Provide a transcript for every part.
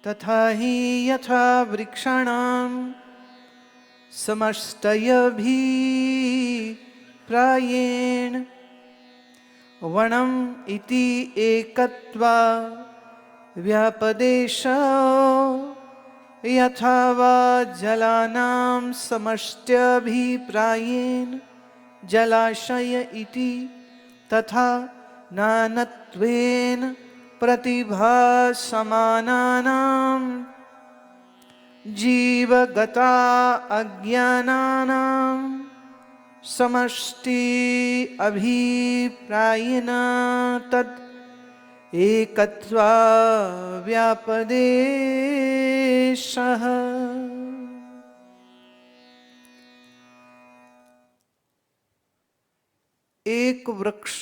तथा हि यथा वृक्षाणां समष्टयभिप्रायेण वनम् इति एकत्वा व्यापदेशो यथा वा जलानां समष्ट्यभिप्रायेण जलाशय इति तथा नानत्वेन प्रतिभासमानानां जीवगता अज्ञानानां समष्टि अभिप्रायेण तत् एकत्वा व्यापदेशः। एक वृक्ष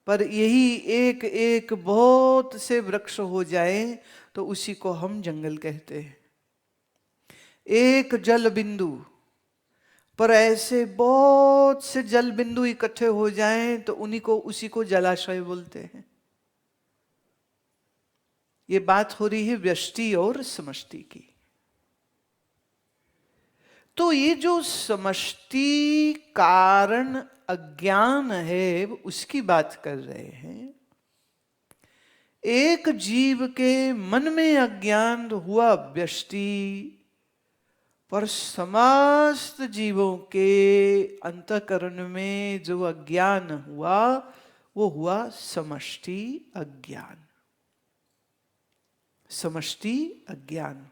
पर यही एक एक बहुत से वृक्ष हो जाए तो उसी को हम जंगल कहते हैं। एक जल बिंदु पर ऐसे बहुत से जल बिंदु इकट्ठे हो जाएं तो उसी को जलाशय बोलते हैं। ये बात हो रही है व्यष्टि और समष्टि की। तो ये जो समष्टि कारण अज्ञान है उसकी बात कर रहे हैं। एक जीव के मन में अज्ञान हुआ व्यष्टि, पर समस्त जीवों के अंतःकरण में जो अज्ञान हुआ वो हुआ समष्टि अज्ञान। समष्टि अज्ञान।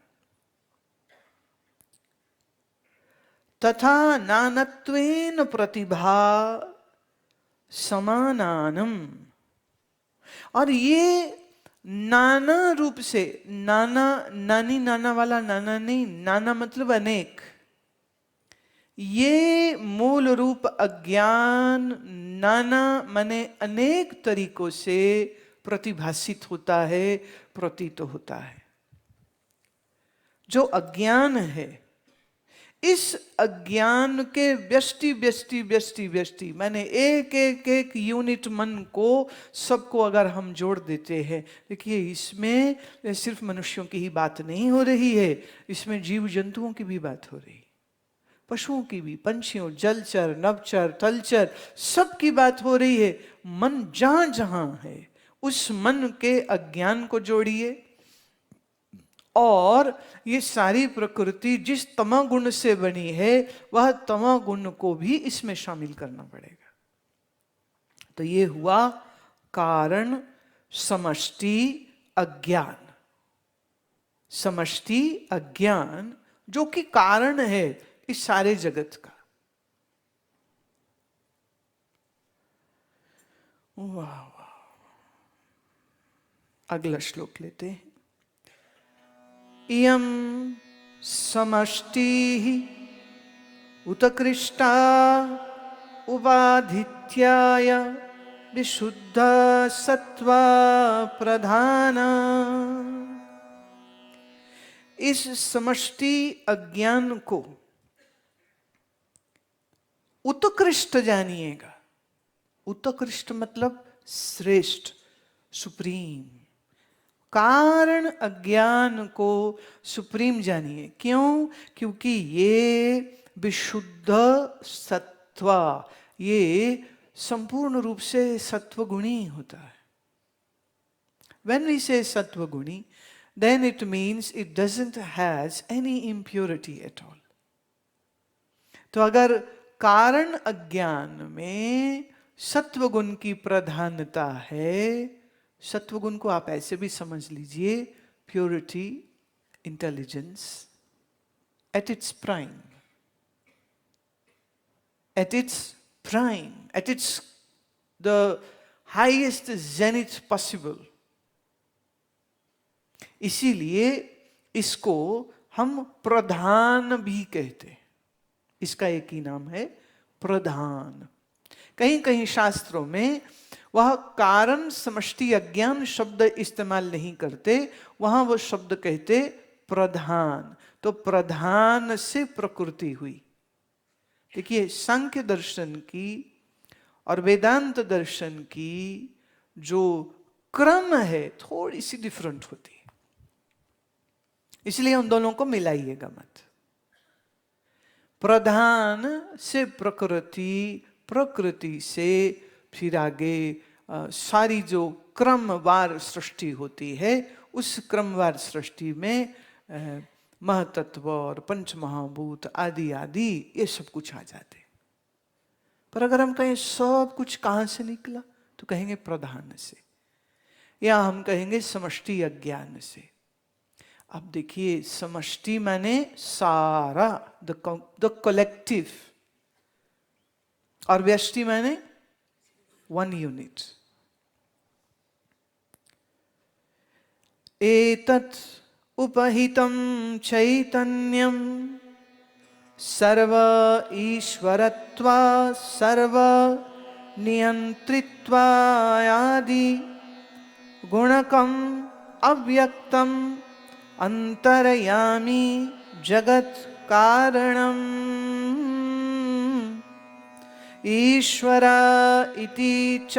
तथा नानत्वेन प्रतिभा समानानम, और ये नाना रूप से, नाना नानी नाना वाला नाना नहीं, नाना मतलब अनेक, ये मूल रूप अज्ञान नाना माने अनेक तरीकों से प्रतिभासित होता है, प्रतीत होता है। जो अज्ञान है, इस अज्ञान के व्यष्टि व्यष्टि व्यष्टि व्यष्टि माने एक एक एक यूनिट मन को सबको अगर हम जोड़ देते हैं, देखिए इसमें सिर्फ मनुष्यों की ही बात नहीं हो रही है, इसमें जीव जंतुओं की भी बात हो रही है, पशुओं की भी, पंछियों, जलचर, नभचर, थलचर, सबकी बात हो रही है। मन जहां जहां है उस मन के अज्ञान को जोड़िए और ये सारी प्रकृति जिस तमोगुण से बनी है वह तमोगुण को भी इसमें शामिल करना पड़ेगा। तो ये हुआ कारण समष्टि अज्ञान। समष्टि अज्ञान जो कि कारण है इस सारे जगत का। वाह वाह। अगला श्लोक लेते हैं। इयं समष्टिः उत्कृष्टा उपाधित्याय विशुद्ध सत्वा प्रधान। इस समष्टि अज्ञान को उत्कृष्ट जानिएगा। उत्कृष्ट मतलब श्रेष्ठ, सुप्रीम। कारण अज्ञान को सुप्रीम जानिए। क्यों? क्योंकि ये विशुद्ध सत्व, ये संपूर्ण रूप से सत्वगुणी होता है। When we say सत्वगुणी, then it means it doesn't has any impurity at all. तो अगर कारण अज्ञान में सत्वगुण की प्रधानता है, सत्वगुण को आप ऐसे भी समझ लीजिए, purity, intelligence at its prime, at its prime, at its the highest zenith possible. इसीलिए इसको हम प्रधान भी कहते हैं। इसका एक ही नाम है प्रधान। कहीं कहीं शास्त्रों में वह कारण समष्टि अज्ञान शब्द इस्तेमाल नहीं करते, वहां वो शब्द कहते प्रधान। तो प्रधान से प्रकृति हुई। देखिए सांख्य दर्शन की और वेदांत दर्शन की जो क्रम है थोड़ी सी डिफरेंट होती है, इसलिए उन दोनों को मिलाइएगा मत। प्रधान से प्रकृति, प्रकृति से फिर आगे सारी जो क्रमवार सृष्टि होती है, उस क्रमवार सृष्टि में महतत्व और पंचमहाभूत आदि आदि ये सब कुछ आ जाते। पर अगर हम कहें सब कुछ कहां से निकला, तो कहेंगे प्रधान से, या हम कहेंगे समष्टि अज्ञान से। अब देखिए, समष्टि माने सारा, द कलेक्टिव, और व्यष्टि माने वन यूनिट। एतत् उपहितं चैतन्यं सर्व ईश्वरत्वा सर्व नियंत्रित्वायादि गुणकम अव्यक्तम अंतर्यामी जगत कारणम ईश्वर इति च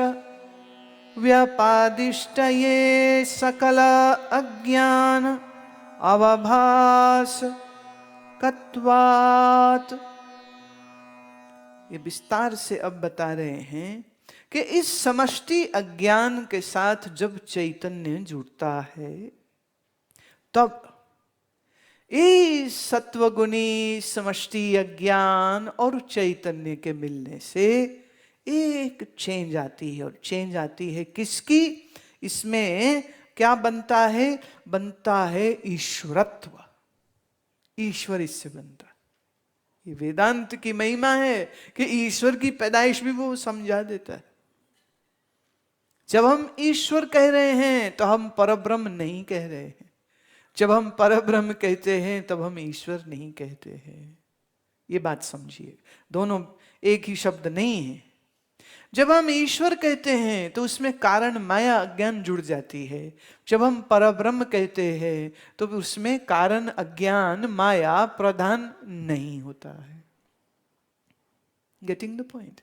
व्यपादिष्टये सकल अज्ञान अवभास कत्वात्। ये विस्तार से अब बता रहे हैं कि इस समष्टि अज्ञान के साथ जब चैतन्य जुड़ता है, तब इस सत्वगुणी समष्टि अज्ञान और चैतन्य के मिलने से एक चेंज आती है। और चेंज आती है किसकी? इसमें क्या बनता है? बनता है ईश्वरत्व। ईश्वर इससे बनता। ये वेदांत की महिमा है कि ईश्वर की पैदाइश भी वो समझा देता है। जब हम ईश्वर कह रहे हैं तो हम परब्रह्म नहीं कह रहे हैं। जब हम परब्रह्म कहते हैं तब हम ईश्वर नहीं कहते हैं। ये बात समझिए, दोनों एक ही शब्द नहीं है। जब हम ईश्वर कहते हैं तो उसमें कारण माया अज्ञान जुड़ जाती है। जब हम परब्रह्म कहते हैं तो उसमें कारण अज्ञान माया प्रधान नहीं होता है। Getting the point?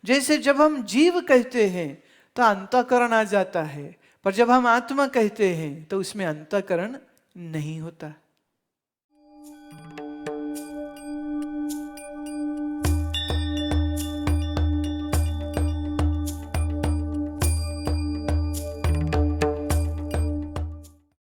जैसे जब हम जीव कहते हैं तो अंतःकरण आ जाता है, पर जब हम आत्मा कहते हैं तो उसमें अंतःकरण नहीं होता।